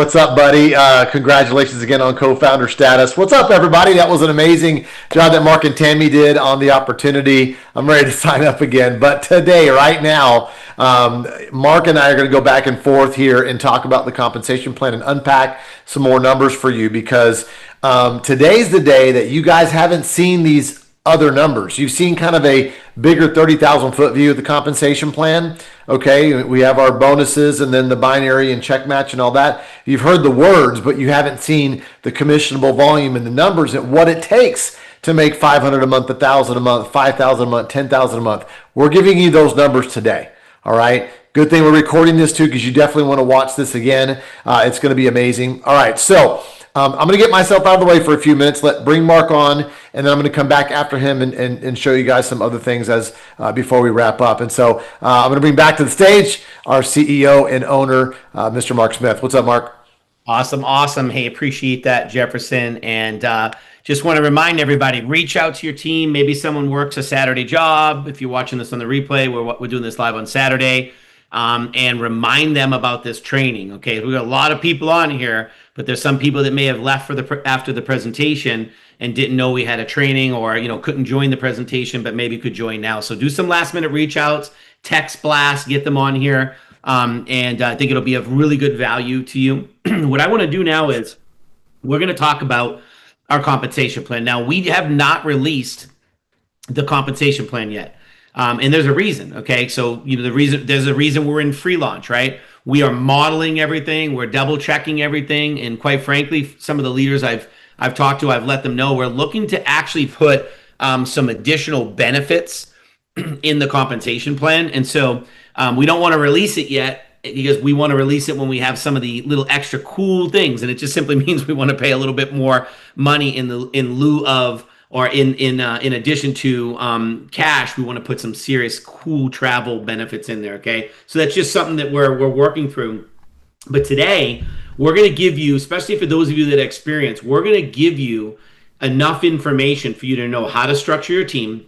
what's up, buddy? Congratulations again on co-founder status. What's up, everybody? That was an amazing job that Mark and Tammy did on the opportunity. I'm ready to sign up again. But today, right now, Mark and I are going to go back and forth here and talk about the compensation plan and unpack some more numbers for you, because today's the day that you guys haven't seen these other numbers. You've seen kind of a bigger 30,000 foot view of the compensation plan. Okay, we have our bonuses and then the binary and check match and all that. You've heard the words, but you haven't seen the commissionable volume and the numbers and what it takes to make 500 a month, 1,000 a month, 5,000 a month, 10,000 a month. We're giving you those numbers today. All right. Good thing we're recording this too, because you definitely want to watch this again. It's going to be amazing. All right. So I'm going to get myself out of the way for a few minutes, bring Mark on, and then I'm going to come back after him and show you guys some other things as before we wrap up. And so I'm going to bring back to the stage our CEO and owner, Mr. Mark Smith. What's up, Mark? Awesome. Hey, appreciate that, Jefferson. And just want to remind everybody, reach out to your team. Maybe someone works a Saturday job. If you're watching this on the replay, we're doing this live on Saturday. And remind them about this training. Okay, we got a lot of people on here, but there's some people that may have left after the presentation and didn't know we had a training, or couldn't join the presentation, but maybe could join now. So do some last minute reach outs, text blast, get them on here, and I think it'll be of really good value to you. What I want to do now is we're going to talk about our compensation plan. Now, we have not released the compensation plan yet. And there's a reason, okay? So, there's a reason we're in free launch, right? We are modeling everything. We're double checking everything. And quite frankly, some of the leaders I've talked to, I've let them know we're looking to actually put some additional benefits in the compensation plan. And so we don't want to release it yet, because we want to release it when we have some of the little extra cool things. And it just simply means we want to pay a little bit more money in lieu of, or in addition to cash. We want to put some serious cool travel benefits in there, okay? So that's just something that we're working through. But today, we're going to give you, especially for those of you that experience, we're going to give you enough information for you to know how to structure your team,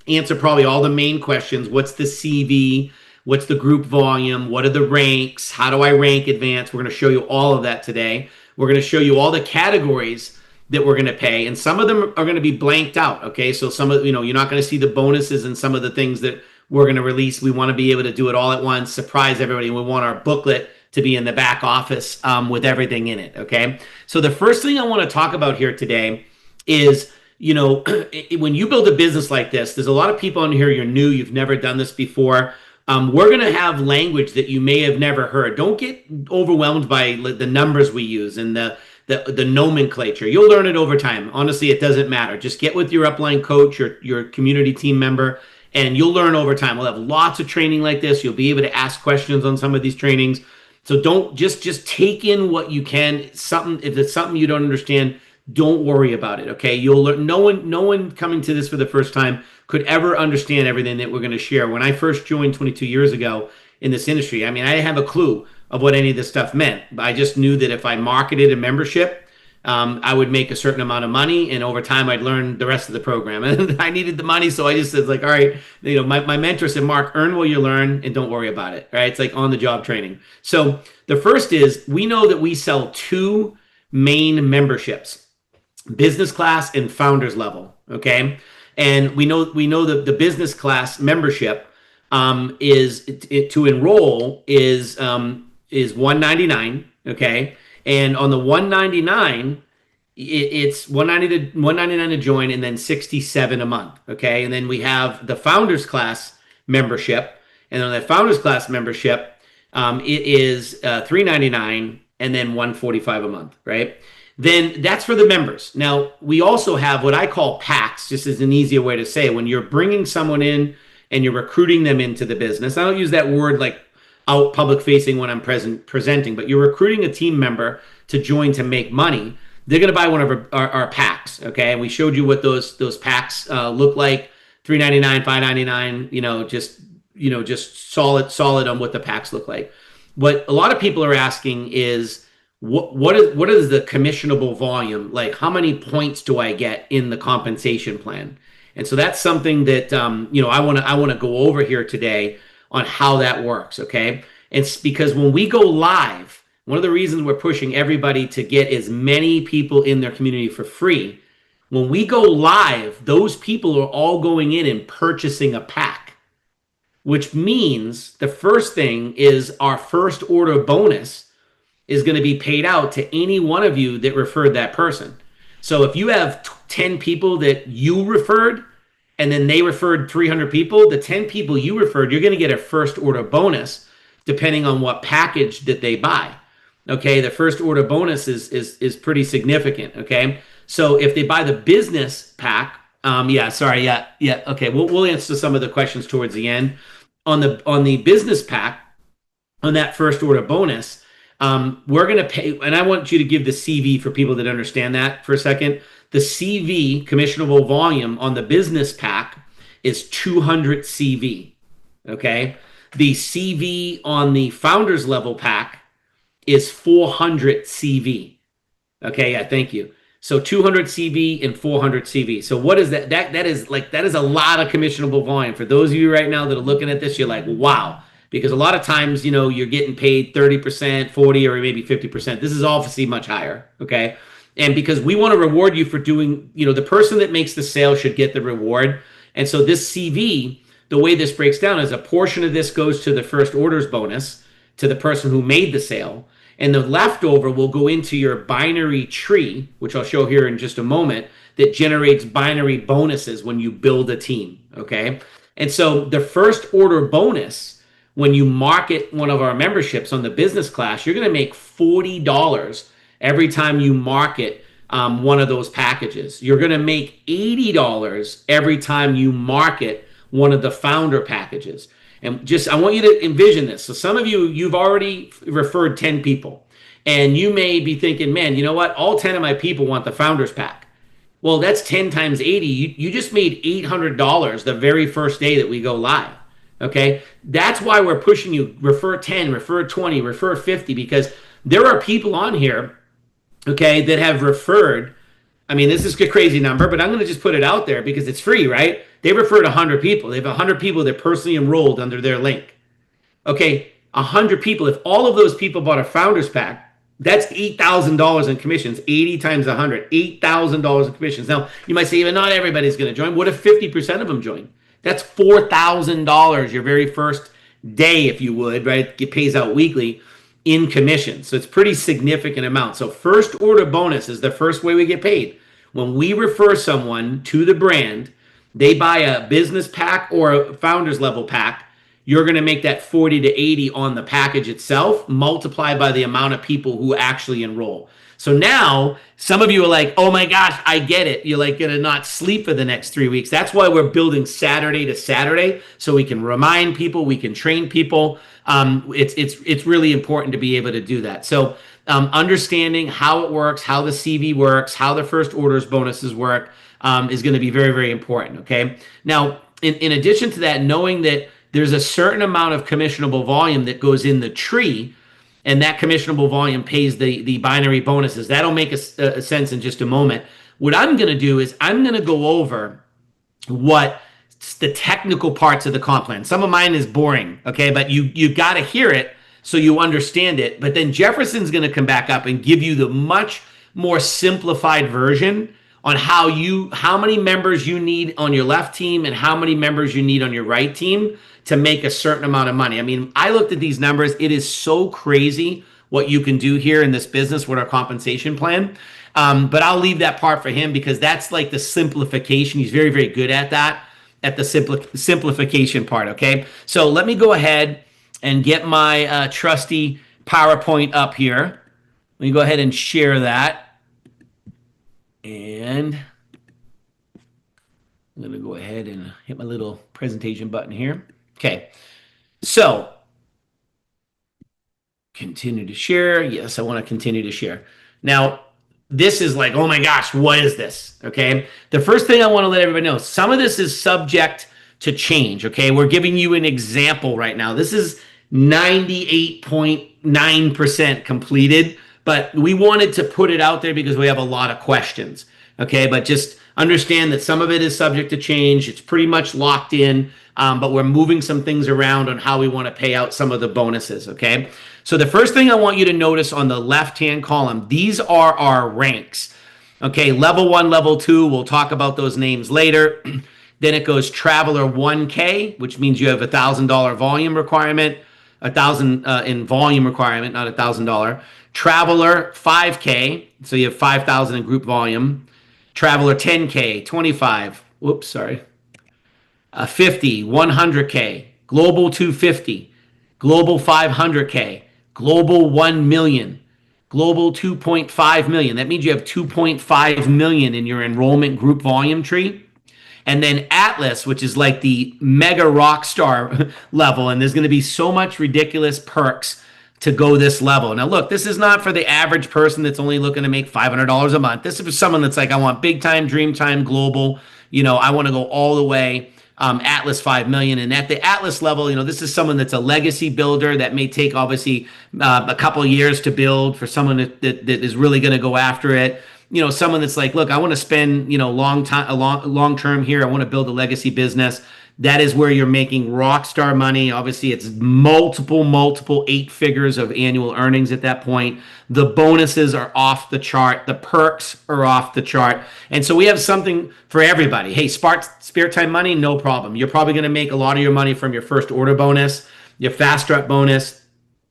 answer probably all the main questions. What's the CV? What's the group volume? What are the ranks? How do I rank advance? We're going to show you all of that today. We're going to show you all the categories that we're going to pay, and some of them are going to be blanked out. Okay, so some of you're not going to see the bonuses and some of the things that we're going to release. We want to be able to do it all at once, surprise everybody. We want our booklet to be in the back office with everything in it. Okay, so the first thing I want to talk about here today is when you build a business like this, there's a lot of people in here. You're new, you've never done this before. We're going to have language that you may have never heard. Don't get overwhelmed by the numbers we use and the nomenclature. You'll learn it over time. Honestly, it doesn't matter. Just get with your upline coach, your community team member, and you'll learn over time. We'll have lots of training like this. You'll be able to ask questions on some of these trainings. So don't just take in what you can. If it's something you don't understand, don't worry about it. Okay, you'll learn. No one coming to this for the first time could ever understand everything that we're going to share. When I first joined 22 years ago in this industry, I didn't have a clue of what any of this stuff meant. I just knew that if I marketed a membership, I would make a certain amount of money, and over time I'd learn the rest of the program. And I needed the money, so I just said, all right, my mentor said, Mark, earn what you learn and don't worry about it, right? It's like on-the-job training. So the first is, we know that we sell two main memberships, business class and founders level, okay? And we know that the business class membership to enroll is $199, okay? And on the $199, it's $199 to join, and then $67 a month, okay? And then we have the Founders Class membership, and on the Founders Class membership, it is $399 and then $145 a month, right? Then that's for the members. Now, we also have what I call packs, just as an easier way to say it. When you're bringing someone in and you're recruiting them into the business, I don't use that word like out public facing when I'm presenting, but you're recruiting a team member to join to make money. They're going to buy one of our packs, okay? And we showed you what those packs look like: $399, $599. Just solid on what the packs look like. What a lot of people are asking is, what is the commissionable volume? Like, how many points do I get in the compensation plan? And so that's something that I want to go over here today on how that works, okay? It's because when we go live one of the reasons we're pushing everybody to get as many people in their community for free, when we go live, those people are all going in and purchasing a pack, which means the first thing is our first order bonus is going to be paid out to any one of you that referred that person. So if you have 10 people that you referred, and then they referred 300 people, the 10 people you referred, you're going to get a first order bonus depending on what package that they buy. Okay, the first order bonus is pretty significant. Okay, so if they buy the business pack, okay, we'll answer some of the questions towards the end. On the business pack, on that first order bonus, we're going to pay, and I want you to give the CV for people that understand that for a second. The CV, commissionable volume, on the business pack is 200 CV. Okay, the CV on the founders level pack is 400 CV. Okay, yeah, thank you. So 200 CV and 400 CV. So what is that? That is a lot of commissionable volume. For those of you right now that are looking at this, you're like, wow. Because a lot of times, you're getting paid 30%, 40, or maybe 50%. This is obviously much higher, okay? And because we want to reward you for doing, the person that makes the sale should get the reward. And so this CV, the way this breaks down is a portion of this goes to the first orders bonus, to the person who made the sale. And the leftover will go into your binary tree, which I'll show here in just a moment, that generates binary bonuses when you build a team, okay? And so the first order bonus, when you market one of our memberships on the business class, you're going to make $40 every time you market one of those packages. You're going to make $80 every time you market one of the founder packages. And I want you to envision this. So some of you've already referred 10 people, and you may be thinking, man, you know what? All 10 of my people want the founders pack. Well, that's 10 times 80. You just made $800 the very first day that we go live. Okay. That's why we're pushing you. Refer 10, refer 20, refer 50, because there are people on here, okay, that have referred. I mean, this is a crazy number, but I'm going to just put it out there because it's free, right? They referred 100 people. They have 100 people that personally enrolled under their link. Okay, 100 people. If all of those people bought a founders pack, that's $8,000 in commissions. 80 times 100, $8,000 in commissions. Now, you might say, even not everybody's going to join. What if 50% of them join? That's $4,000 your very first day, if you would, right? It pays out weekly in commission. So it's pretty significant amount. So first order bonus is the first way we get paid. When we refer someone to the brand, they buy a business pack or a founders level pack, you're going to make that 40 to 80 on the package itself, multiplied by the amount of people who actually enroll. So now some of you are like, oh my gosh, I get it. You're like going to not sleep for the next 3 weeks. That's why we're building Saturday to Saturday, so we can remind people, we can train people. It's really important to be able to do that. So understanding how it works, how the CV works, how the first orders bonuses work is going to be very, very important. Okay. Now, in addition to that, knowing that there's a certain amount of commissionable volume that goes in the tree, and that commissionable volume pays the binary bonuses. That'll make a sense in just a moment. What I'm going to do is I'm going to go over what the technical parts of the comp plan. Some of mine is boring, okay, but you got to hear it so you understand it. But then Jefferson's going to come back up and give you the much more simplified version on how many members you need on your left team and how many members you need on your right team to make a certain amount of money. I mean, I looked at these numbers. It is so crazy what you can do here in this business with our compensation plan. But I'll leave that part for him because that's like the simplification. He's very, very good at that, at the simplification part, okay? So let me go ahead and get my trusty PowerPoint up here. Let me go ahead and share that. And I'm going to go ahead and hit my little presentation button here. Okay, so continue to share. Yes, I want to continue to share. Now, this is like, oh my gosh, what is this? Okay, the first thing I want to let everybody know, some of this is subject to change. Okay, we're giving you an example right now. This is 98.9% completed, but we wanted to put it out there because we have a lot of questions. Okay, but just understand that some of it is subject to change. It's pretty much locked in, but we're moving some things around on how we want to pay out some of the bonuses, okay? So the first thing I want you to notice on the left-hand column, these are our ranks. Okay, level 1, level 2, we'll talk about those names later. Then it goes Traveler 1K, which means you have $1,000 volume requirement, 1,000 in volume requirement, not $1,000. Traveler 5K, so you have 5,000 in group volume. Traveler 10K, 25, 50, 100K, Global 250, Global 500K, Global 1 million, Global 2.5 million. That means you have 2.5 million in your enrollment group volume tree. And then Atlas, which is like the mega rock star level. And there's going to be so much ridiculous perks to go this level. Now, look, this is not for the average person that's only looking to make $500 a month. This is for someone that's like, I want big time, dream time, global. I want to go all the way. Atlas 5 million. And at the Atlas level, this is someone that's a legacy builder that may take obviously a couple of years to build for someone that is really going to go after it. Someone that's like, look, I want to spend, long term here. I want to build a legacy business. That is where you're making rock star money. Obviously, it's multiple 8 figures of annual earnings at that point. The bonuses are off the chart. The perks are off the chart. And so we have something for everybody. Hey, spare time money, no problem. You're probably going to make a lot of your money from your first order bonus, your fast start bonus,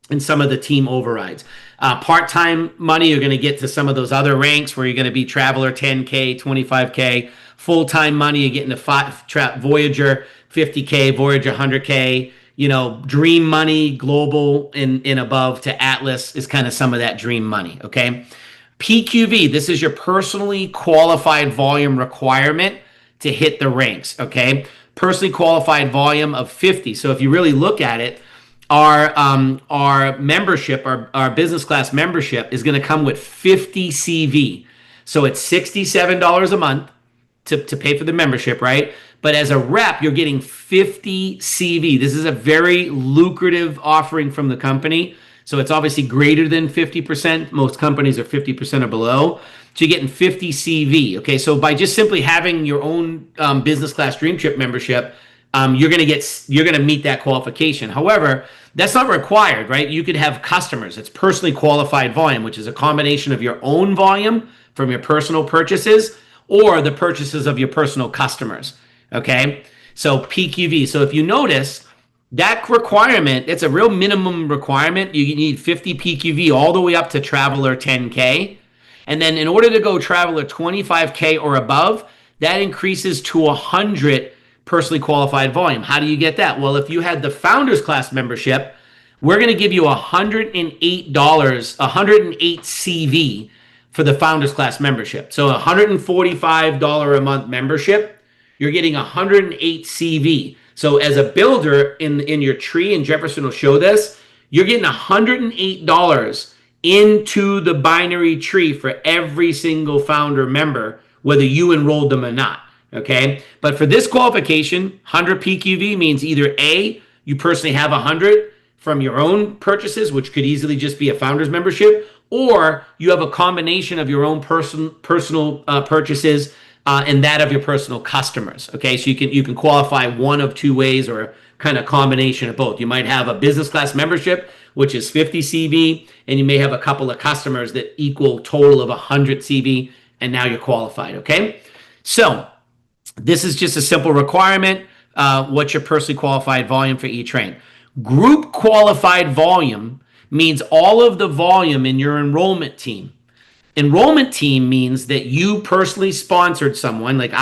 and some of the team overrides. Part-time money, you're going to get to some of those other ranks where you're going to be Traveler 10K, 25K. Full-time money, you're getting to Voyager 50K, Voyager 100K. Dream money, global and above to Atlas is kind of some of that dream money, okay? PQV, this is your personally qualified volume requirement to hit the ranks, okay? Personally qualified volume of 50. So if you really look at it, our membership, our business class membership is going to come with 50 CV. So it's $67 a month to pay for the membership, right? But as a rep, you're getting 50 CV. This is a very lucrative offering from the company. So it's obviously greater than 50%. Most companies are 50% or below. So you're getting 50 CV. Okay, so by just simply having your own business class dream trip membership, you're going to meet that qualification. However, that's not required, right? You could have customers. It's personally qualified volume, which is a combination of your own volume from your personal purchases or the purchases of your personal customers. Okay, so PQV. So if you notice that requirement, it's a real minimum requirement. You need 50 PQV all the way up to Traveler 10K. And then in order to go Traveler 25K or above, that increases to 100 personally qualified volume. How do you get that? Well, if you had the Founders Class membership, we're going to give you $108, 108 CV for the Founders Class membership. So $145 a month membership, you're getting 108 CV. So as a builder in your tree, and Jefferson will show this, you're getting $108 into the binary tree for every single founder member, whether you enrolled them or not. Okay, but for this qualification, 100 PQV means either A, you personally have 100 from your own purchases, which could easily just be a founder's membership, or you have a combination of your own personal purchases and that of your personal customers. Okay, so you can qualify one of two ways or kind of combination of both. You might have a business class membership, which is 50 CV, and you may have a couple of customers that equal total of 100 CV, and now you're qualified. Okay, so this is just a simple requirement. What's your personally qualified volume for each rank? Group qualified volume means all of the volume in your enrollment team. Enrollment team means that you personally sponsored someone. Like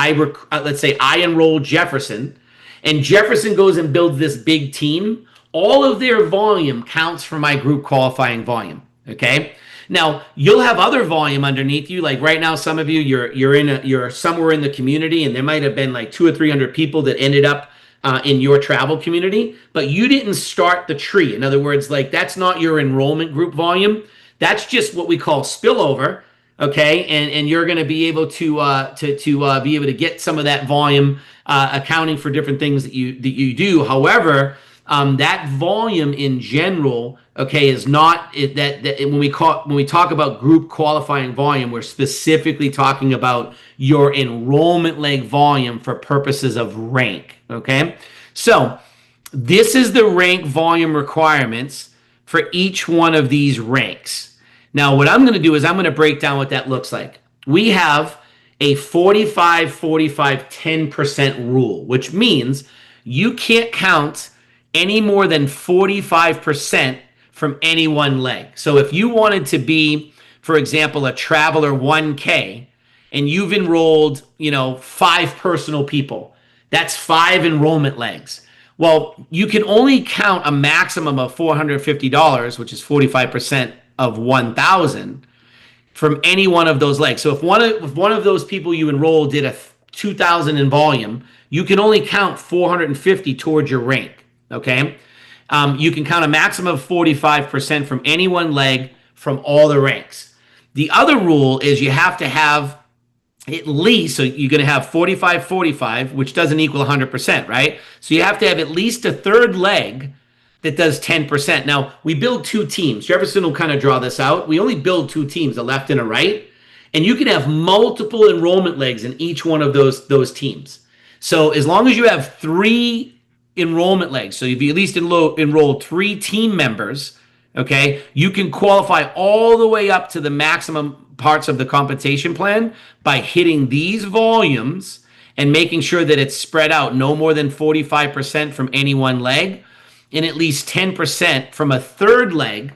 let's say I enrolled Jefferson, and Jefferson goes and builds this big team. All of their volume counts for my group qualifying volume. Okay. Now you'll have other volume underneath you. Like right now, some of you you're somewhere in the community, and there might have been like 200 or 300 people that ended up in your travel community, but you didn't start the tree. In other words, like that's not your enrollment group volume. That's just what we call spillover. Okay, and you're going to be able to be able to get some of that volume, accounting for different things that you do. However, that volume in general, okay, is not that when we talk about group qualifying volume, we're specifically talking about your enrollment leg volume for purposes of rank. Okay, so this is the rank volume requirements for each one of these ranks. Now, what I'm going to do is I'm going to break down what that looks like. We have a 45, 45, 10% rule, which means you can't count any more than 45% from any one leg. So if you wanted to be, for example, a Traveler 1K, and you've enrolled, 5 personal people, that's 5 enrollment legs. Well, you can only count a maximum of $450, which is 45% of 1,000 from any one of those legs. So if one of those people you enroll did a 2,000 in volume, you can only count 450 towards your rank. Okay, you can count a maximum of 45% from any one leg from all the ranks. The other rule is you have to have at least, so you're going to have 45, 45, which doesn't equal 100%, right? So you have to have at least a third leg that does 10%. Now, we build 2 teams. Jefferson will kind of draw this out. We only build 2 teams, a left and a right. And you can have multiple enrollment legs in each one of those teams. So as long as you have 3 enrollment legs, so if you at least enroll 3 team members, okay, you can qualify all the way up to the maximum parts of the compensation plan by hitting these volumes and making sure that it's spread out no more than 45% from any one leg and at least 10% from a third leg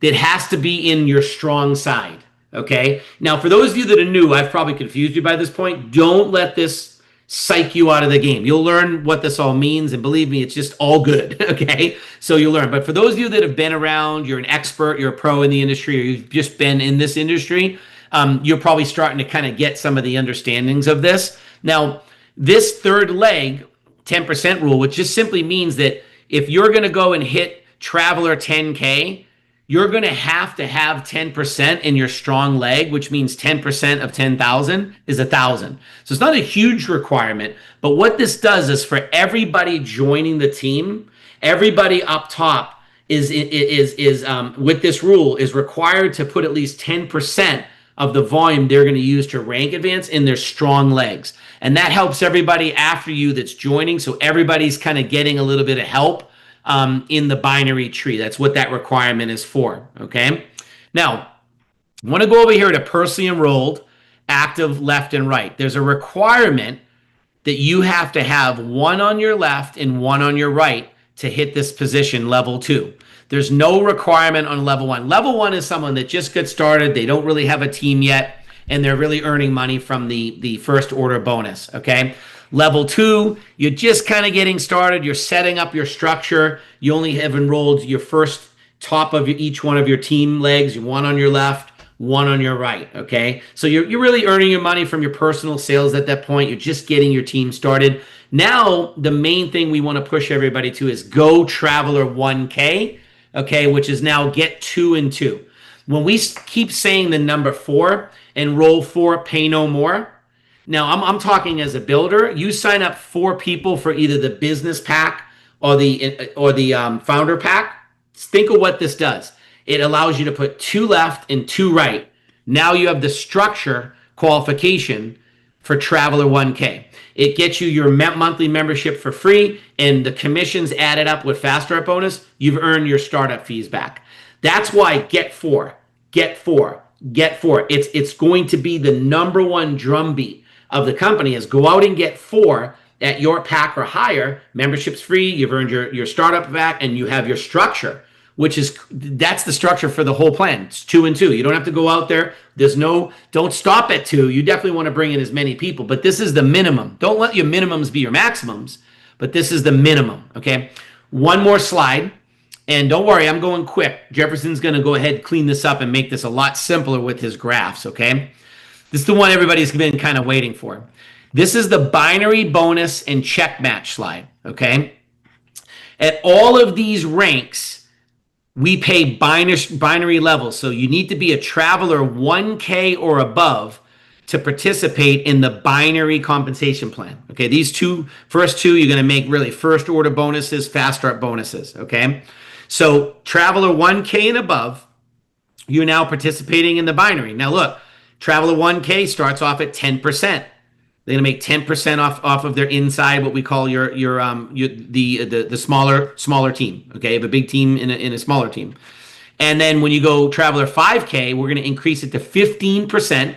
that has to be in your strong side. Okay. Now, for those of you that are new, I've probably confused you by this point. Don't let this psych you out of the game. You'll learn what this all means, and believe me, it's just all good. Okay. So you'll learn. But for those of you that have been around, you're an expert, you're a pro in the industry, or you've just been in this industry, you're probably starting to kind of get some of the understandings of this. Now, this third leg, 10% rule, which just simply means that if you're going to go and hit Traveler 10K, you're going to have 10% in your strong leg, which means 10% of 10,000 is 1,000. So it's not a huge requirement, but what this does is for everybody joining the team, everybody up top is with this rule is required to put at least 10% of the volume they're going to use to rank advance in their strong legs. And that helps everybody after you that's joining. So everybody's kind of getting a little bit of help in the binary tree. That's what that requirement is for. Okay. Now, I want to go over here to personally enrolled, active, left and right. There's a requirement that you have to have one on your left and one on your right to hit this position, level 2. There's no requirement on level 1. Level 1 is someone that just gets started. They don't really have a team yet, and they're really earning money from the first order bonus. Okay. Level 2, you're just kind of getting started. You're setting up your structure. You only have enrolled your first top of each one of your team legs, one on your left, one on your right. Okay. So you're really earning your money from your personal sales at that point. You're just getting your team started. Now, the main thing we want to push everybody to is go Traveler 1K, okay, which is now get 2 and 2. When we keep saying the number 4, enroll 4, pay no more. Now, I'm talking as a builder. You sign up 4 people for either the business pack or the founder pack. Think of what this does. It allows you to put 2 left and 2 right. Now you have the structure qualification for Traveler 1K. It gets you your monthly membership for free, and the commissions added up with Fast Start bonus. You've earned your startup fees back. That's why get 4, get 4, get 4. It's going to be the number 1 drumbeat of the company is go out and get 4 at your pack or higher. Membership's free. You've earned your startup back, and you have your structure, that's the structure for the whole plan. It's 2 and 2. You don't have to go out there. Don't stop at 2. You definitely want to bring in as many people, but this is the minimum. Don't let your minimums be your maximums, but this is the minimum. Okay. One more slide. And don't worry, I'm going quick. Jefferson's going to go ahead, clean this up, and make this a lot simpler with his graphs. Okay. This is the one everybody's been kind of waiting for. This is the binary bonus and check match slide, okay? At all of these ranks, we pay binary levels. So you need to be a Traveler 1K or above to participate in the binary compensation plan. Okay, these first two, you're going to make really first order bonuses, fast start bonuses, okay? So Traveler 1K and above, you're now participating in the binary. Now look, Traveler 1K starts off at 10%. They're going to make 10% off of their inside, what we call the smaller team. Okay, you have a big team in a smaller team. And then when you go Traveler 5K, we're going to increase it to 15%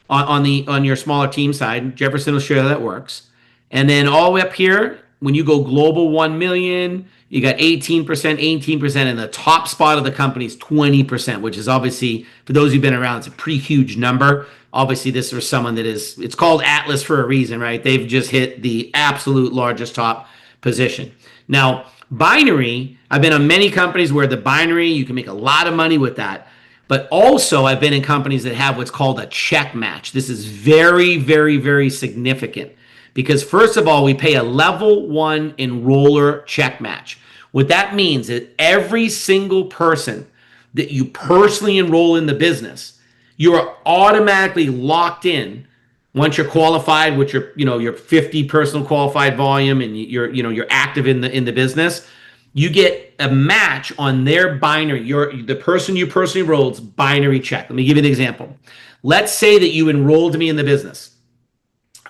on your smaller team side. Jefferson will show you how that works. And then all the way up here, when you go Global 1 million, you got 18%, and the top spot of the company is 20%, which is obviously, for those who've been around, it's a pretty huge number. Obviously, this is someone that it's called Atlas for a reason, right? They've just hit the absolute largest top position. Now, binary, I've been on many companies where the binary, you can make a lot of money with that. But also, I've been in companies that have what's called a check match. This is very, very, very significant because, first of all, we pay a level 1 enroller check match. What that means is every single person that you personally enroll in the business, you are automatically locked in once you're qualified with your 50 personal qualified volume and you're active in the business. You get a match on their binary, the person you personally enrolled's binary check. Let me give you an example. Let's say that you enrolled me in the business.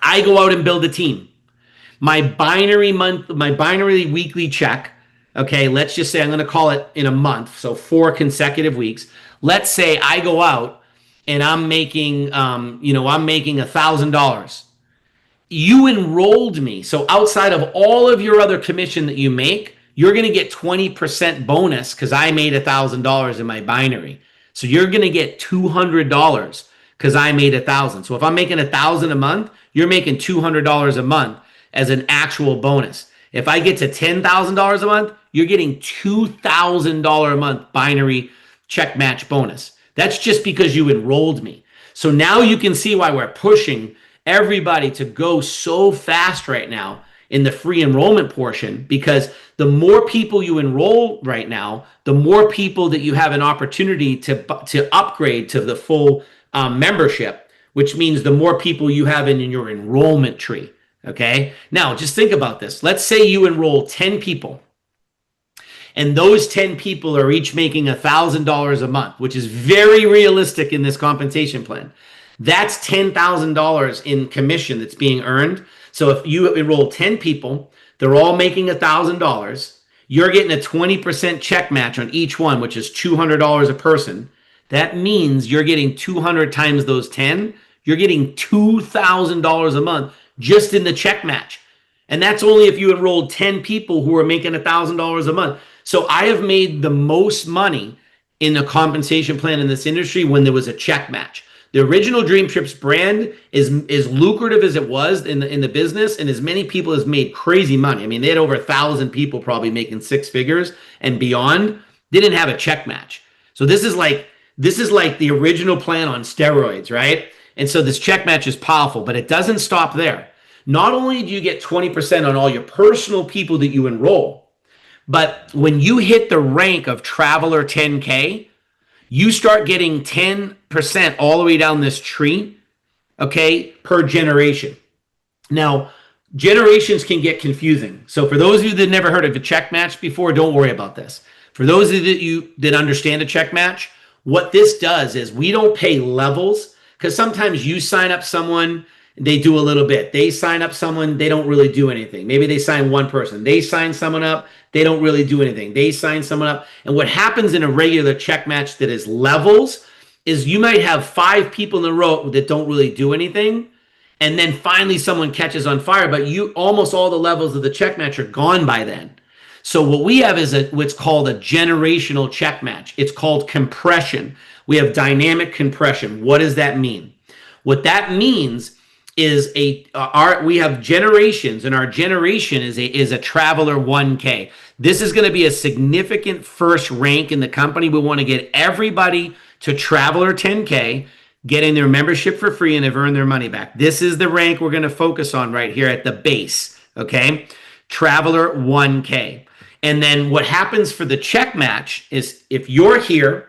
I go out and build a team. My binary weekly check, okay, let's just say I'm going to call it in a month, so 4 consecutive weeks. Let's say I go out and I'm making $1,000. You enrolled me, so outside of all of your other commission that you make, you're going to get 20% bonus because I made $1,000 in my binary. So you're going to get $200 because I made 1,000. So if I'm making 1,000 a month, you're making $200 a month as an actual bonus. If I get to $10,000 a month, you're getting $2,000 a month binary check match bonus. That's just because you enrolled me. So now you can see why we're pushing everybody to go so fast right now in the free enrollment portion, because the more people you enroll right now, the more people that you have an opportunity to upgrade to the full membership, which means the more people you have in your enrollment tree. Okay. Now just think about this. Let's say you enroll 10 people and those 10 people are each making $1,000 a month, which is very realistic in this compensation plan. That's $10,000 in commission that's being earned. So if you enroll 10 people, they're all making $1,000. You're getting a 20% check match on each one, which is $200 a person. That means you're getting 200 times those 10. You're getting $2,000 a month just in the check match. And that's only if you enrolled 10 people who are making $1,000 a month. So I have made the most money in the compensation plan in this industry when there was a check match. The original DreamTrips brand is lucrative as it was in the business, and as many people has made crazy money. I mean, they had over 1,000 people probably making 6 figures and beyond. They didn't have a check match. So this is like the original plan on steroids, right? And so this check match is powerful, but it doesn't stop there. Not only do you get 20% on all your personal people that you enroll, but when you hit the rank of Traveler 10K, you start getting 10% all the way down this tree, okay, per generation. Now, generations can get confusing. So for those of you that never heard of a check match before, don't worry about this. For those of you that understand a check match, what this does is we don't pay levels, because sometimes you sign up someone, they do a little bit. They sign up someone, they don't really do anything. Maybe they sign one person. They sign someone up, they don't really do anything. They sign someone up. And what happens in a regular check match that is levels is you might have 5 people in a row that don't really do anything. And then finally someone catches on fire, but almost all the levels of the check match are gone by then. So what we have is what's called a generational check match. It's called compression. We have dynamic compression. What does that mean? What that means is we have generations, and our generation is a Traveler 1K. This is going to be a significant first rank in the company. We want to get everybody to Traveler 10K, getting their membership for free, and have earned their money back. This is the rank we're going to focus on right here at the base, okay? Traveler 1K. And then what happens for the check match is if you're here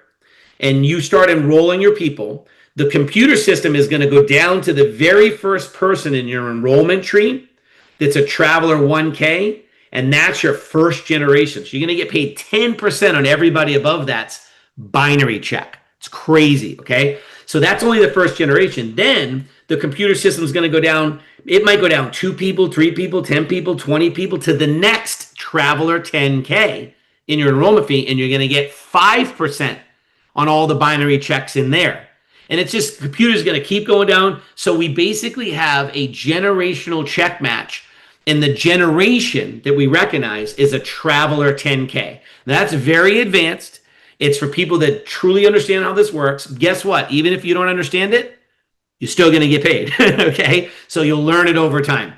and you start enrolling your people, the computer system is going to go down to the very first person in your enrollment tree that's a Traveler 1K, and that's your first generation. So you're going to get paid 10% on everybody above that's binary check. It's crazy, okay? So that's only the first generation. Then the computer system is going to go down. It might go down 2 people, 3 people, 10 people, 20 people to the next Traveler 10K in your enrollment fee, and you're going to get 5% on all the binary checks in there. And it's just, computer's going to keep going down. So we basically have a generational check match. And the generation that we recognize is a Traveler 10K. Now, that's very advanced. It's for people that truly understand how this works. Guess what? Even if you don't understand it, you're still going to get paid. Okay? So you'll learn it over time.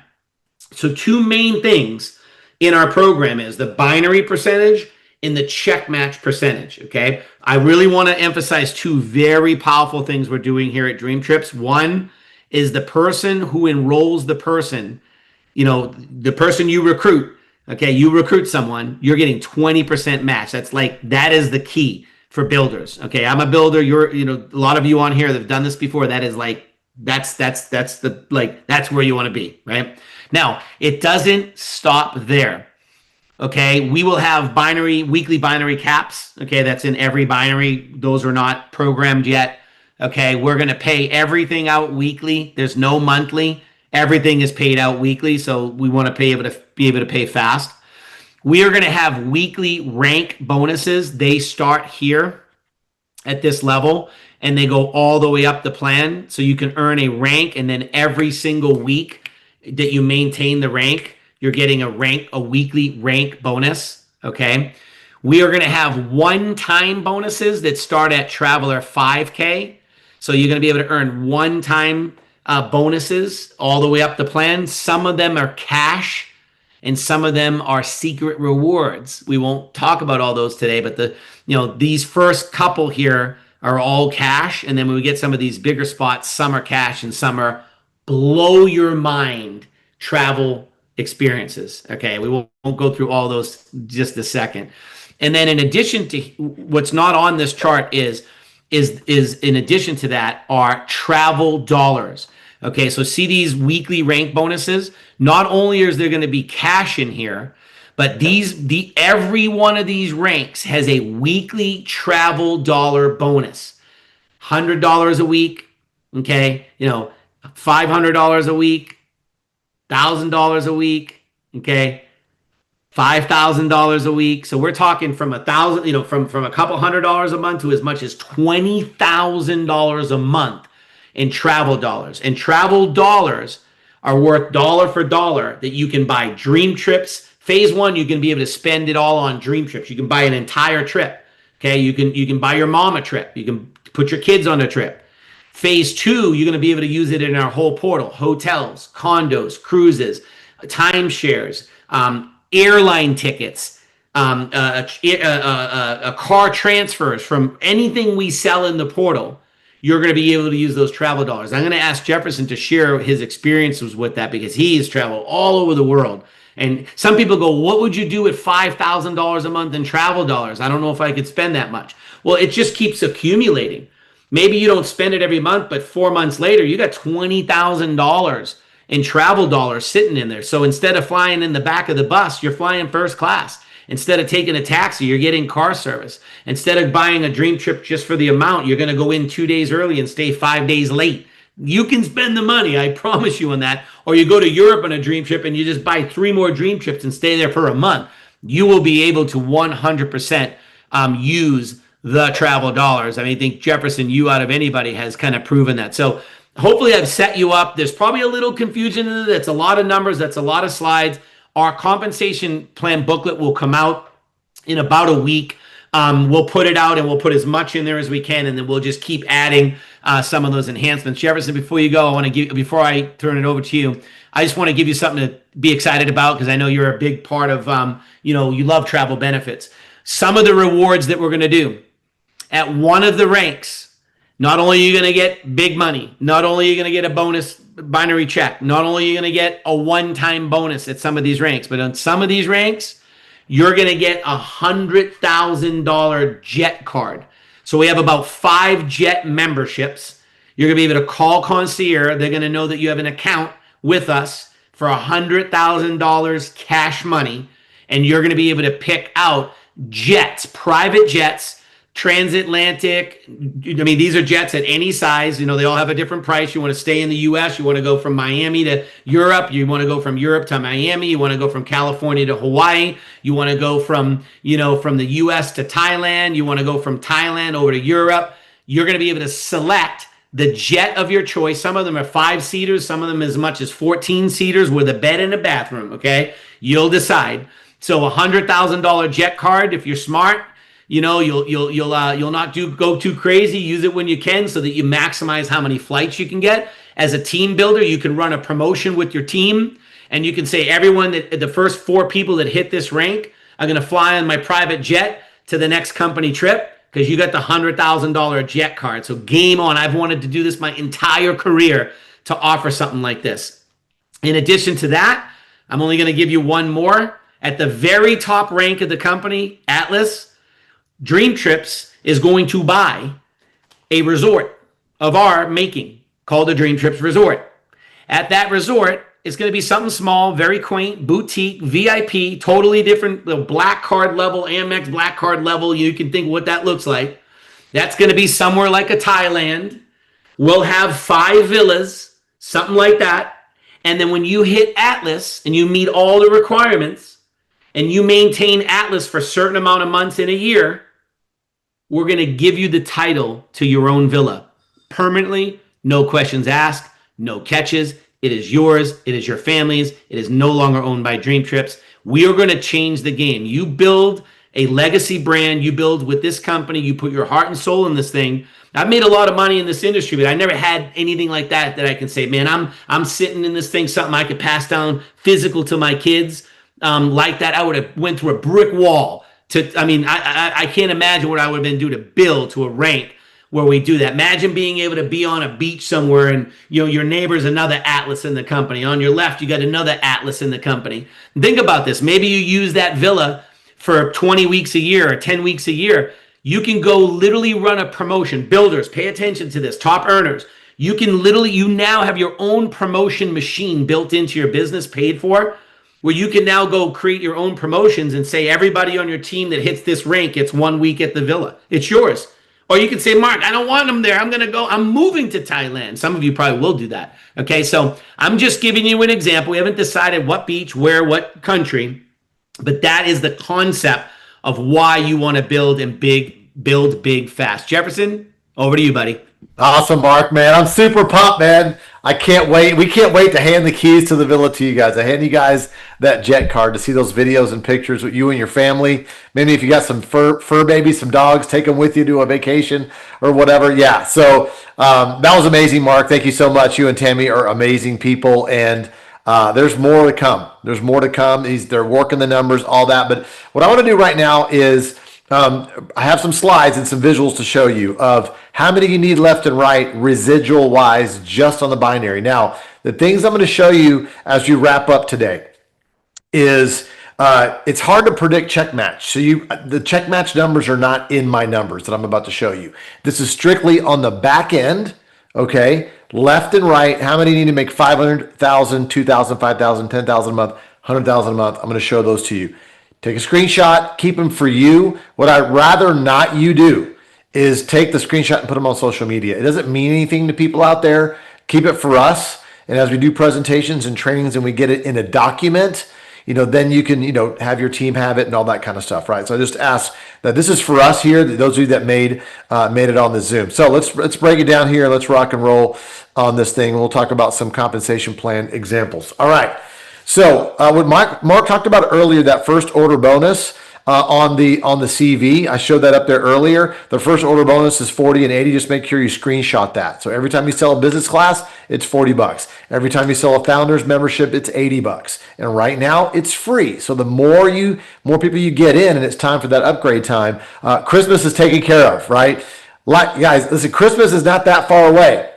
So 2 main things in our program is the binary percentage and the check match percentage. Okay? I really want to emphasize 2 very powerful things we're doing here at DreamTrips. One is the person who enrolls the person, the person you recruit. Okay, you recruit someone, you're getting 20% match. That is the key for builders. Okay, I'm a builder. A lot of you on here that have done this before. That is that's where you want to be, right? Now, it doesn't stop there. Okay, we will have weekly binary caps. Okay, that's in every binary. Those are not programmed yet. Okay, we're going to pay everything out weekly. There's no monthly. Everything is paid out weekly, so we want to be able to pay fast. We are going to have weekly rank bonuses. They start here at this level, and they go all the way up the plan. So you can earn a rank, and then every single week that you maintain the rank, you're getting a weekly rank bonus. Okay. We are going to have one-time bonuses that start at Traveler 5K. So you're going to be able to earn one-time bonuses all the way up the plan. Some of them are cash and some of them are secret rewards. We won't talk about all those today, but these first couple here are all cash. And then when we get some of these bigger spots, some are cash and some are blow your mind travel experiences. Okay. We won't go through all those just a second. And then in addition to what's not on this chart is in addition to that are travel dollars. Okay, so see these weekly rank bonuses? Not only is there going to be cash in here, but every one of these ranks has a weekly travel dollar bonus. $100 a week, okay? $500 a week, $1,000 a week, okay? $5,000 a week. So we're talking from from a couple $100 a month to as much as $20,000 a month in travel dollars. And travel dollars are worth dollar for dollar that you can buy Dream Trips. Phase 1, you can be able to spend it all on Dream Trips. You can buy an entire trip. Okay, you can buy your mom a trip. You can put your kids on a trip. Phase 2, you're going to be able to use it in our whole portal: hotels, condos, cruises, timeshares, airline tickets, car transfers from anything we sell in the portal. You're going to be able to use those travel dollars. I'm going to ask Jefferson to share his experiences with that because he has traveled all over the world. And some people go, what would you do with $5,000 a month in travel dollars? I don't know if I could spend that much. Well, it just keeps accumulating. Maybe you don't spend it every month, but 4 months later, you got $20,000 in travel dollars sitting in there. So instead of flying in the back of the bus, you're flying first class. Instead of taking a taxi, you're getting car service. Instead of buying a dream trip just for the amount, you're going to go in 2 days early and stay 5 days late. You can spend the money, I promise you on that. Or you go to Europe on a dream trip and you just buy 3 more dream trips and stay there for a month. You will be able to 100% use the travel dollars. I think Jefferson, you out of anybody, has kind of proven that. So hopefully I've set you up. There's probably a little confusion in it. That's a lot of numbers. That's a lot of slides. Our compensation plan booklet will come out in about a week. We'll put it out and we'll put as much in there as we can, and then we'll just keep adding some of those enhancements. Jefferson, before you go, before I turn it over to you, I just want to give you something to be excited about because I know you're a big part of, you love travel benefits. Some of the rewards that we're going to do at one of the ranks, not only are you going to get big money, not only are you going to get a bonus binary check, not only are you going to get a one-time bonus at some of these ranks, but on some of these ranks, you're going to get $100,000 jet card. So we have about 5 jet memberships. You're going to be able to call concierge. They're going to know that you have an account with us for $100,000 cash money, and you're going to be able to pick out jets, private jets, transatlantic. I mean, these are jets at any size. You know, they all have a different price. You want to stay in the U.S. You want to go from Miami to Europe. You want to go from Europe to Miami. You want to go from California to Hawaii. You want to go from, you know, from the U.S. to Thailand. You want to go from Thailand over to Europe. You're going to be able to select the jet of your choice. Some of them are 5-seaters. Some of them as much as 14-seaters with a bed and a bathroom. Okay, you'll decide. So $100,000 jet card, if you're smart. You know, you'll not go too crazy. Use it when you can so that you maximize how many flights you can get. As a team builder, you can run a promotion with your team, and you can say everyone that the first 4 people that hit this rank are going to fly on my private jet to the next company trip because you got the $100,000 jet card. So game on. I've wanted to do this my entire career to offer something like this. In addition to that, I'm only going to give you one more. At the very top rank of the company, Atlas, DreamTrips is going to buy a resort of our making called the DreamTrips Resort. At that resort, it's going to be something small, very quaint, boutique, VIP, totally different, the black card level, Amex black card level. You can think what that looks like. That's going to be somewhere like a Thailand. We'll have 5 villas, something like that. And then when you hit Atlas and you meet all the requirements and you maintain Atlas for a certain amount of months in a year, we're going to give you the title to your own villa permanently, no questions asked, no catches. It is yours. It is your family's. It is no longer owned by DreamTrips. We are going to change the game. You build a legacy brand. You build with this company. You put your heart and soul in this thing. I've made a lot of money in this industry, but I never had anything like that I can say, man, I'm sitting in this thing, something I could pass down physical to my kids. Like that, I would have went through a brick wall. I can't imagine what I would have been do to build to a rank where we do that. Imagine being able to be on a beach somewhere and, you know, your neighbor's another Atlas in the company. On your left, you got another Atlas in the company. Think about this. Maybe you use that villa for 20 weeks a year or 10 weeks a year. You can go literally run a promotion. Builders, pay attention to this. Top earners. You can literally, you now have your own promotion machine built into your business, paid for, where you can now go create your own promotions and say everybody on your team that hits this rank gets 1 week at the villa. It's yours. Or you can say, Mark, I don't want them there. I'm moving to Thailand. Some of you probably will do that. Okay, so I'm just giving you an example. We haven't decided what beach, where, what country, but that is the concept of why you want to build big fast. Jefferson, over to you, buddy. Awesome, Mark, man. I'm super pumped, man. I can't wait. We can't wait to hand the keys to the villa to you guys. I hand you guys that jet card to see those videos and pictures with you and your family. Maybe if you got some fur babies, some dogs, take them with you to a vacation or whatever. Yeah. So that was amazing, Mark. Thank you so much. You and Tammy are amazing people, and there's more to come. There's more to come. They're working the numbers, all that. But what I want to do right now is I have some slides and some visuals to show you of how many you need left and right residual wise just on the binary. Now, the things I'm going to show you as we wrap up today is it's hard to predict check match. So the check match numbers are not in my numbers that I'm about to show you. This is strictly on the back end, okay? Left and right, how many need to make 500,000, 2,000, 5,000, 10,000 a month, 100,000 a month? I'm going to show those to you. Take a screenshot, keep them for you. What I'd rather not you do is take the screenshot and put them on social media. It doesn't mean anything to people out there. Keep it for us. And as we do presentations and trainings and we get it in a document, then you can, have your team have it and all that kind of stuff, right? So I just ask that this is for us here, those of you that made it on the Zoom. So let's break it down here. Let's rock and roll on this thing. We'll talk about some compensation plan examples. All right. So what Mark talked about earlier, that first order bonus on the CV, I showed that up there earlier. The first order bonus is 40 and 80. Just make sure you screenshot that. So every time you sell a business class, it's $40. Every time you sell a founder's membership, it's $80. And right now, it's free. So the more people you get in, and it's time for that upgrade time. Christmas is taken care of, right? Guys, listen, Christmas is not that far away.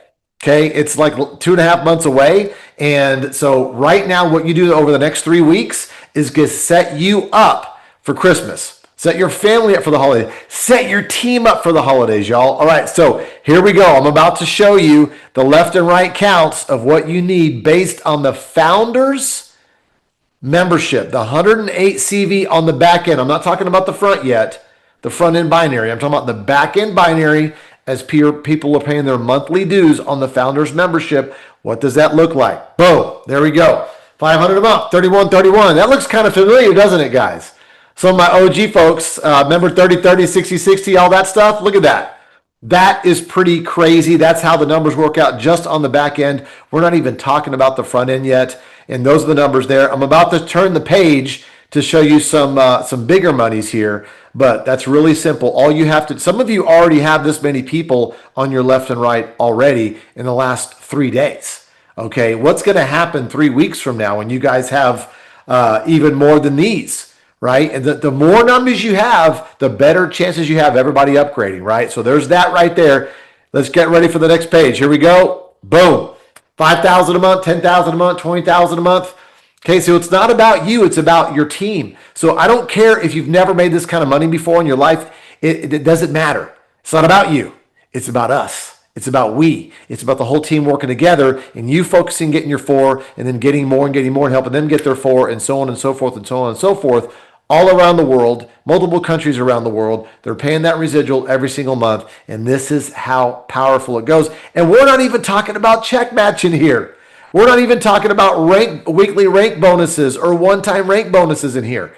Okay, it's like 2.5 months away. And so right now, what you do over the next 3 weeks is get set you up for Christmas. Set your family up for the holidays. Set your team up for the holidays, y'all. All right, so here we go. I'm about to show you the left and right counts of what you need based on the founders membership, the 108 CV on the back end. I'm not talking about the front yet. the front end binary. I'm talking about the back end binary as people are paying their monthly dues on the founders membership. What does that look like? Boom, there we go. $500 a month, $31.31. That looks kind of familiar, doesn't it, guys? Some of my OG folks, remember 30, 30, 60, 60, all that stuff? Look at that. That is pretty crazy. That's how the numbers work out just on the back end. We're not even talking about the front end yet. And those are the numbers there. I'm about to turn the page to show you some bigger monies here, but that's really simple. All you have to, some of you already have this many people on your left and right already in the last 3 days. Okay, what's going to happen 3 weeks from now when you guys have even more than these, right? And the more numbers you have, the better chances you have everybody upgrading, right? So there's that right there. Let's get ready for the next page. Here we go. Boom. 5,000 a month, 10,000 a month, 20,000 a month. Okay, so it's not about you, it's about your team. So I don't care if you've never made this kind of money before in your life. It doesn't matter. It's not about you. It's about us. It's about we. It's about the whole team working together and you focusing, getting your 4 and then getting more and helping them get their 4 and so on and so forth and so on and so forth. All around the world, multiple countries around the world, they're paying that residual every single month. And this is how powerful it goes. And we're not even talking about check matching here. We're not even talking about weekly rank bonuses or one-time rank bonuses in here.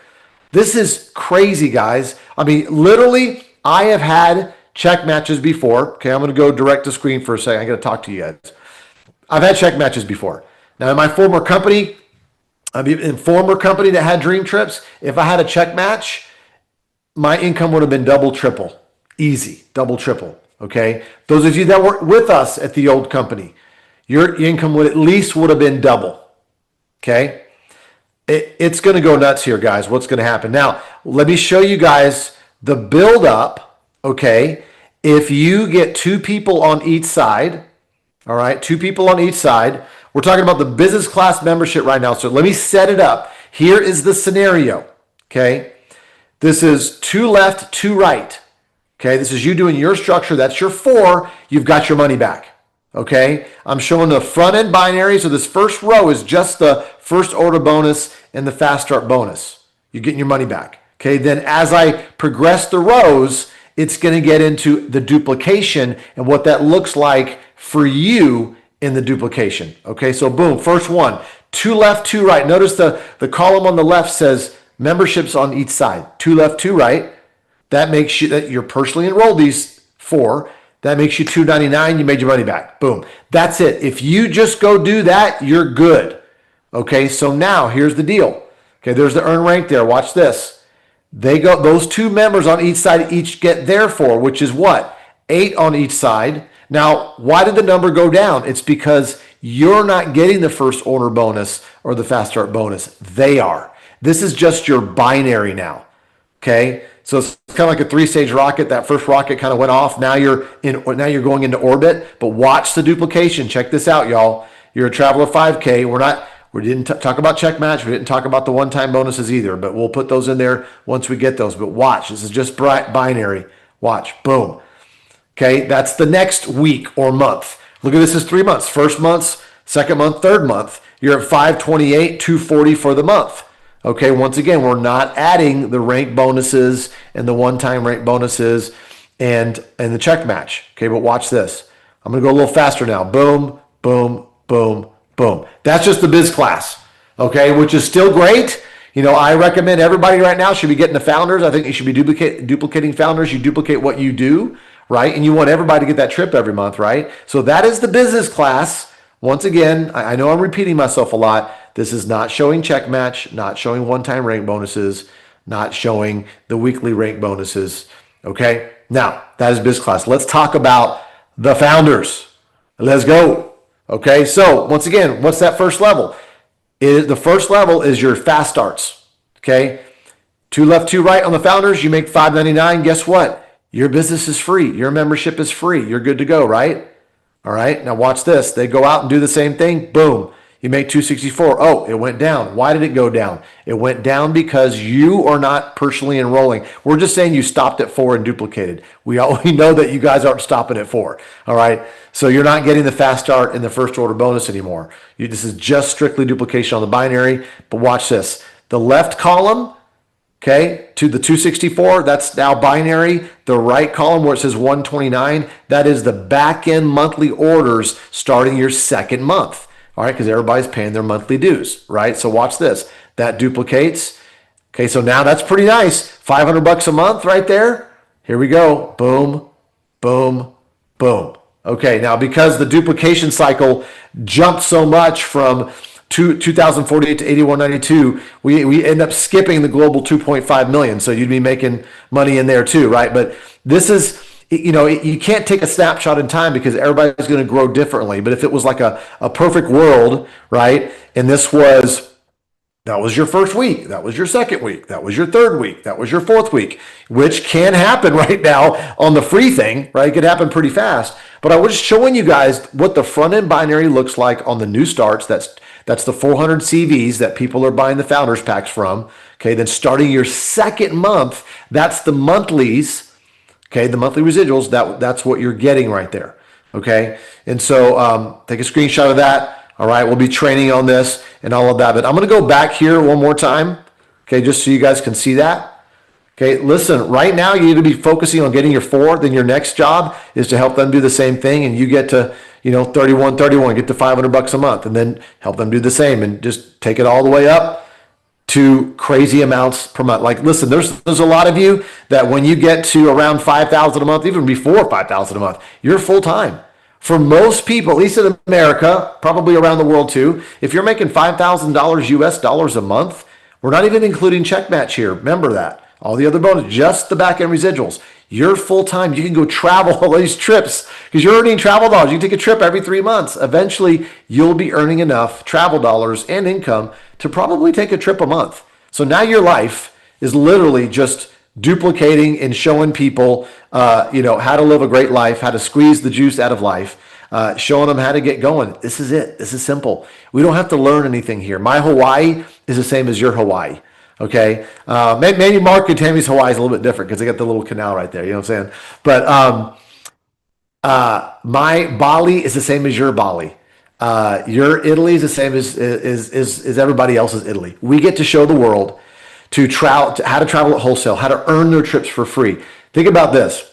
This is crazy, guys. I mean, literally, I have had check matches before. Okay, I'm going to go direct to screen for a second. I got to talk to you guys. I've had check matches before. Now, in my former company, that had DreamTrips, if I had a check match, my income would have been double, triple. Easy, double, triple. Okay? Those of you that were with us at the old company, your income would have been double. Okay? It's going to go nuts here, guys. What's going to happen? Now, let me show you guys the build up. Okay? If you get 2 people on each side, all right, 2 people on each side, we're talking about the business class membership right now. So let me set it up. Here is the scenario. Okay? This is 2 left, 2 right. Okay? This is you doing your structure. That's your 4. You've got your money back. Okay, I'm showing the front end binary. So this first row is just the first order bonus and the fast start bonus. You're getting your money back. Okay, then as I progress the rows, it's going to get into the duplication and what that looks like for you in the duplication. Okay, so boom, first one, 2 left, 2 right. Notice the column on the left says memberships on each side. 2 left, 2 right. That makes you that you're personally enrolled these 4. That makes you $299. You made your money back. Boom. That's it. If you just go do that, you're good. Okay, so now here's the deal. Okay, there's the earn rank there. Watch this. They go, those 2 members on each side each get their 4, which is what? 8 on each side. Now, why did the number go down? It's because you're not getting the first order bonus or the fast start bonus. They are. This is just your binary now. Okay, so it's kind of like a 3-stage rocket. That first rocket kind of went off. Now you're going into orbit. But watch the duplication. Check this out, y'all. You're a Traveler 5K. We didn't talk about check match. We didn't talk about the one-time bonuses either. But we'll put those in there once we get those. But watch. This is just binary. Watch. Boom. Okay, that's the next week or month. Look at this is 3 months. First month, second month, third month. You're at 528, 240 for the month. Okay, once again, we're not adding the rank bonuses and the one-time rank bonuses and the check match. Okay, but watch this. I'm going to go a little faster now. Boom, boom, boom, boom. That's just the biz class, okay, which is still great. You know, I recommend everybody right now should be getting the founders. I think you should be duplicating founders. You duplicate what you do, right? And you want everybody to get that trip every month, right? So that is the business class. Once again, I know I'm repeating myself a lot. This is not showing check match, not showing one-time rank bonuses, not showing the weekly rank bonuses. Okay, now that is biz class. Let's talk about the founders. Let's go. Okay, so once again, what's that first level? The first level is your fast starts. Okay, 2 left, 2 right on the founders. You make $5.99. Guess what? Your business is free. Your membership is free. You're good to go, right? All right, now watch this. They go out and do the same thing. Boom. You make $264. Oh, it went down. Why did it go down? It went down because you are not personally enrolling. We're just saying you stopped at 4 and duplicated. We know that you guys aren't stopping at 4. All right, so you're not getting the fast start and the first order bonus anymore. This is just strictly duplication on the binary. But watch this. The left column okay, to the 264, that's now binary. The right column where it says 129, that is the back end monthly orders starting your second month. All right, because everybody's paying their monthly dues, right? So watch this. That duplicates. Okay, so now that's pretty nice. $500 a month right there. Here we go. Boom, boom, boom. Okay, now because the duplication cycle jumped so much from 2048 to 8192, we end up skipping the global 2.5 million. So you'd be making money in there too, right? But this is, you can't take a snapshot in time because everybody's going to grow differently. But if it was like a perfect world, right? And that was your first week, that was your second week, that was your third week, that was your fourth week, which can happen right now on the free thing, right? It could happen pretty fast. But I was showing you guys what the front end binary looks like on the new starts. That's the 400 CVs that people are buying the founders packs from. Okay, then starting your second month, that's the monthlies. Okay, the monthly residuals, that's what you're getting right there. Okay, and so take a screenshot of that. All right, we'll be training on this and all of that. But I'm going to go back here one more time, okay, just so you guys can see that. Okay, listen, right now you need to be focusing on getting your 4. Then your next job is to help them do the same thing, and you get to 31, get to $500 a month, and then help them do the same, and just take it all the way up to crazy amounts per month. Like, listen, there's a lot of you that when you get to around 5,000 a month, even before 5,000 a month, you're full time. For most people, at least in America, probably around the world too, if you're making $5,000 US dollars a month, we're not even including check match here. Remember that. All the other bonus, just the back end residuals. You're full time. You can go travel all these trips because you're earning travel dollars. You can take a trip every 3 months. Eventually, you'll be earning enough travel dollars and income to probably take a trip a month. So now your life is literally just duplicating and showing people, how to live a great life, how to squeeze the juice out of life, showing them how to get going. This is it. This is simple. We don't have to learn anything here. My Hawaii is the same as your Hawaii. Okay. Maybe Mark and Tammy's Hawaii is a little bit different because they got the little canal right there. You know what I'm saying? But my Bali is the same as your Bali. Your Italy is the same as everybody else's Italy. We get to show the world to how to travel at wholesale, how to earn their trips for free. Think about this.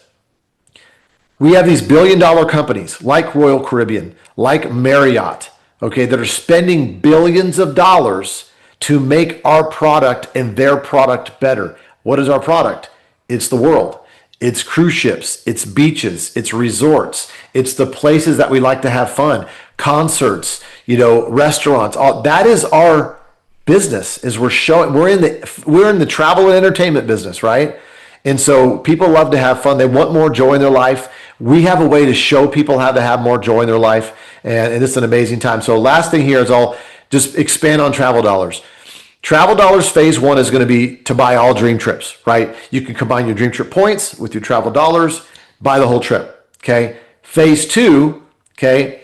We have these billion-dollar companies like Royal Caribbean, like Marriott, okay, that are spending billions of dollars to make our product and their product better. What is our product? It's the world. It's cruise ships, it's beaches, it's resorts, it's the places that we like to have fun, concerts, restaurants. All that is our business. Is we're in the travel and entertainment business, right? And so people love to have fun. They want more joy in their life. We have a way to show people how to have more joy in their life, and it's an amazing time. So last thing here is I'll just expand on travel dollars. Travel dollars phase 1 is going to be to buy all dream trips, right? You can combine your dream trip points with your travel dollars, buy the whole trip, okay? Phase 2, okay,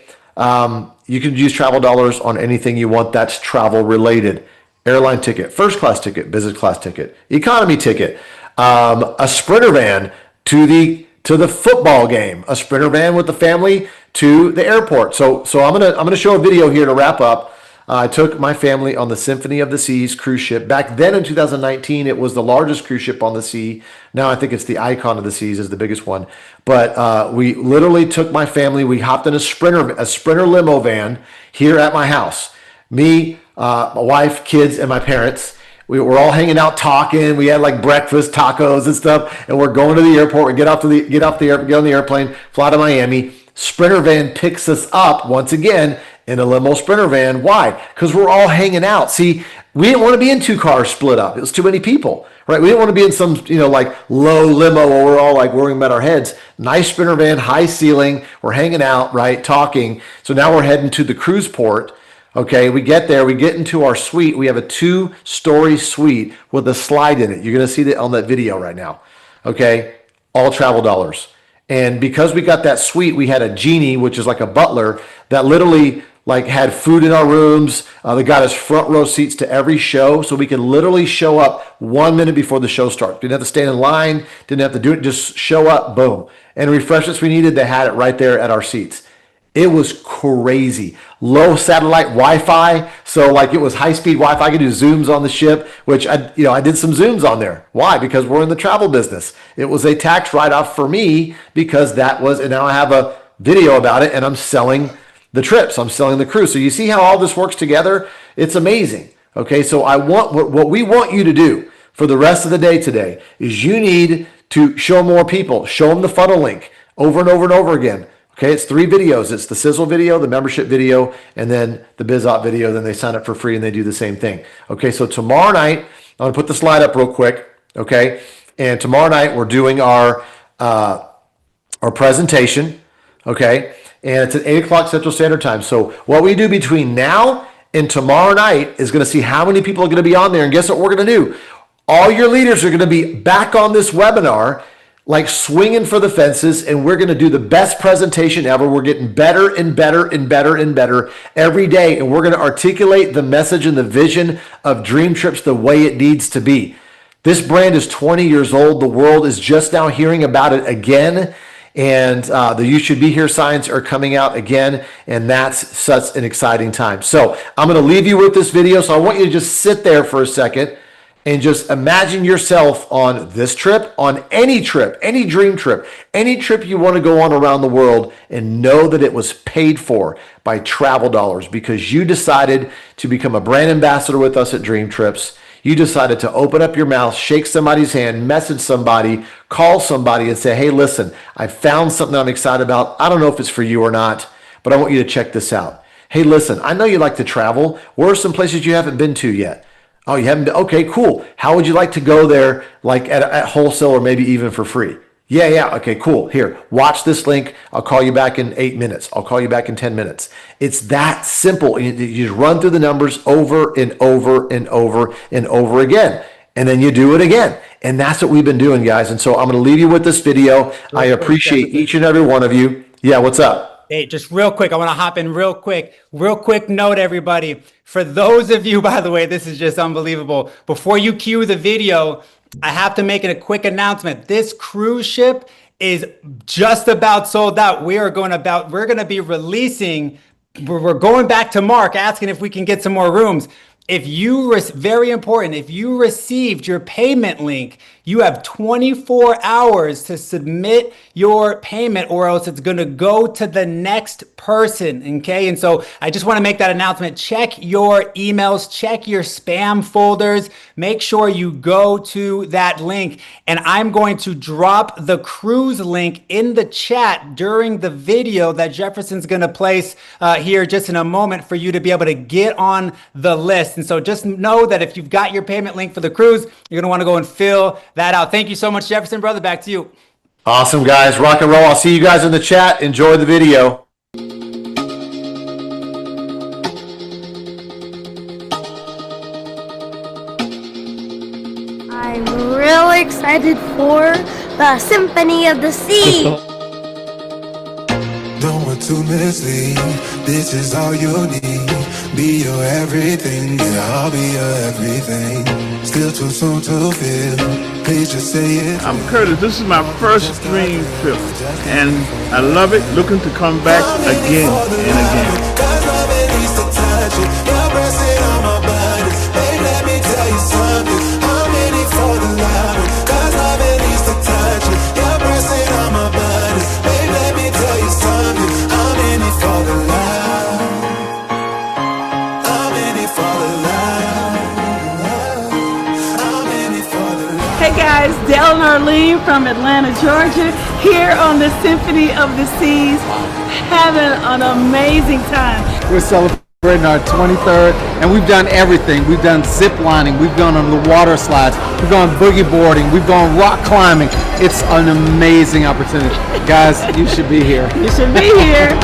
you can use travel dollars on anything you want that's travel related. Airline ticket, first class ticket, business class ticket, economy ticket, a Sprinter van to the football game, a Sprinter van with the family to the airport. So I'm gonna show a video here to wrap up. I took my family on the Symphony of the Seas cruise ship. Back then in 2019, it was the largest cruise ship on the sea. Now I think it's the Icon of the Seas is the biggest one. But we literally took my family. We hopped in a Sprinter limo van here at my house. Me, my wife, kids, and my parents. We were all hanging out talking. We had like breakfast, tacos and stuff. And we're going to the airport. We get on the airplane, fly to Miami. Sprinter van picks us up once again in a limo Sprinter van. Why? Because we're all hanging out. See, we didn't want to be in 2 cars split up. It was too many people, right? We didn't want to be in some, like low limo where we're all like worrying about our heads. Nice Sprinter van, high ceiling. We're hanging out, right? Talking. So now we're heading to the cruise port. Okay, we get there, we get into our suite. We have a 2-story suite with a slide in it. You're going to see that on that video right now. Okay, all travel dollars. And because we got that suite, we had a genie, which is like a butler, that literally like had food in our rooms. They got us front row seats to every show, so we could literally show up 1 minute before the show starts. Didn't have to stand in line, didn't have to do it, just show up, boom. And refreshments we needed, they had it right there at our seats. It was crazy. Low satellite Wi-Fi. So like it was high-speed Wi-Fi. I could do Zooms on the ship, which I did some Zooms on there. Why? Because we're in the travel business. It was a tax write-off for me because and now I have a video about it and I'm selling the trips. I'm selling the cruise. So you see how all this works together? It's amazing. Okay. So what we want you to do for the rest of the day today is you need to show more people, show them the funnel link over and over and over again. Okay, it's 3 videos. It's the Sizzle video, the membership video, and then the BizOp video. Then they sign up for free and they do the same thing. Okay, so tomorrow night, I'm going to put the slide up real quick. Okay, and tomorrow night we're doing our presentation. Okay, and it's at 8 o'clock Central Standard Time. So what we do between now and tomorrow night is going to see how many people are going to be on there. And guess what we're going to do? All your leaders are going to be back on this webinar like swinging for the fences, and we're going to do the best presentation ever. We're getting better and better and better and better every day, and we're going to articulate the message and the vision of Dream Trips the way it needs to be. This brand is 20 years old. The world is just now hearing about it again, and the You Should Be Here signs are coming out again, and that's such an exciting time. So I'm going to leave you with this video, so I want you to just sit there for a second and just imagine yourself on this trip, on any trip, any dream trip, any trip you want to go on around the world, and know that it was paid for by travel dollars because you decided to become a brand ambassador with us at Dream Trips. You decided to open up your mouth, shake somebody's hand, message somebody, call somebody and say, hey, listen, I found something I'm excited about. I don't know if it's for you or not, but I want you to check this out. Hey, listen, I know you like to travel. Where are some places you haven't been to yet? Oh, you haven't been? Okay, cool. How would you like to go there, like at wholesale or maybe even for free? Yeah. Okay, cool. Here, watch this link. I'll call you back in 8 minutes. I'll call you back in 10 minutes. It's that simple. You just run through the numbers over and over and over and over again. And then you do it again. And that's what we've been doing, guys. And so I'm going to leave you with this video. I appreciate each and every one of you. Yeah, what's up? Hey, just real quick, I want to hop in real quick note, everybody. For those of you, by the way, this is just unbelievable. Before you cue the video, I have to make a quick announcement. This cruise ship is just about sold out. We're going to be releasing, we're going back to Mark asking if we can get some more rooms. If you, very important, if you received your payment link, you have 24 hours to submit your payment or else it's going to go to the next person. Okay. And so I just want to make that announcement. Check your emails, check your spam folders, make sure you go to that link. And I'm going to drop the cruise link in the chat during the video that Jefferson's going to place here just in a moment for you to be able to get on the list. And so just know that if you've got your payment link for the cruise, you're going to want to go and fill that out. Thank you so much, Jefferson, brother. Back to you. Awesome, guys. Rock and roll. I'll see you guys in the chat. Enjoy the video. I'm really excited for the Symphony of the Sea. Don't want to mislead. This is all you need. Be your everything, yeah, I'll be your everything. Still too soon to feel. Please just say it. I'm Curtis. This is my first dream trip, and I love it. Looking to come back again and again. Cause love it needs to touch it. You're pressing on my body. Babe, let me tell you something. I'm in it for the love. Cause love it needs to touch it. You're pressing on my body. Babe, let me tell you something. I'm in it for the love. Hey guys, Dell and Arlene from Atlanta, Georgia, here on the Symphony of the Seas, having an amazing time. We're celebrating our 23rd, and we've done everything. We've done zip lining, we've gone on the water slides, we've gone boogie boarding, we've gone rock climbing. It's an amazing opportunity. Guys, you should be here. You should be here.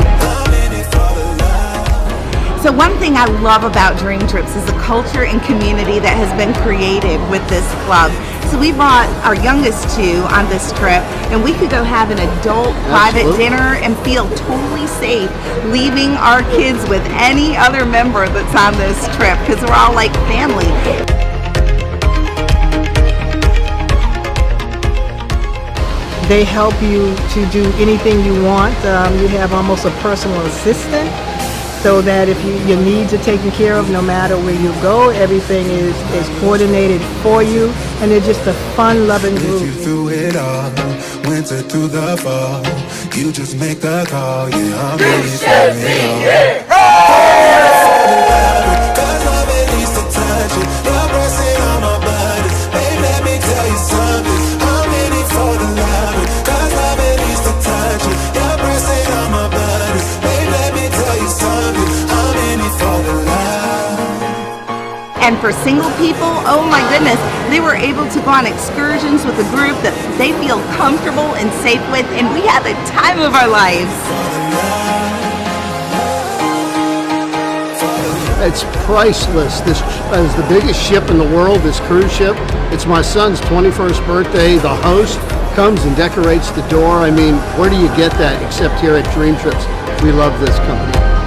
So one thing I love about Dream Trips is the culture and community that has been created with this club. So we brought our youngest two on this trip, and we could go have an adult private dinner and feel totally safe leaving our kids with any other member that's on this trip because we're all like family. They help you to do anything you want. You have almost a personal assistant, so that if your needs are taken care of, no matter where you go, everything is coordinated for you, and they're just a fun, loving group. You through it all, winter through the fall. You just make the call, yeah, I'm ready for it all. Cause love it needs to touch it. Your pressing on my body. Babe, let me tell you something. I'm ready for the love. Cause love it needs to touch it. Your pressing on my body. Babe, let me tell you something. I'm ready for the love. And for single people, oh my goodness, they were able to go on excursions with a group that they feel comfortable and safe with, and we had the time of our lives. It's priceless. This is the biggest ship in the world, this cruise ship. It's my son's 21st birthday. The host comes and decorates the door. I mean, where do you get that except here at DreamTrips? We love this company.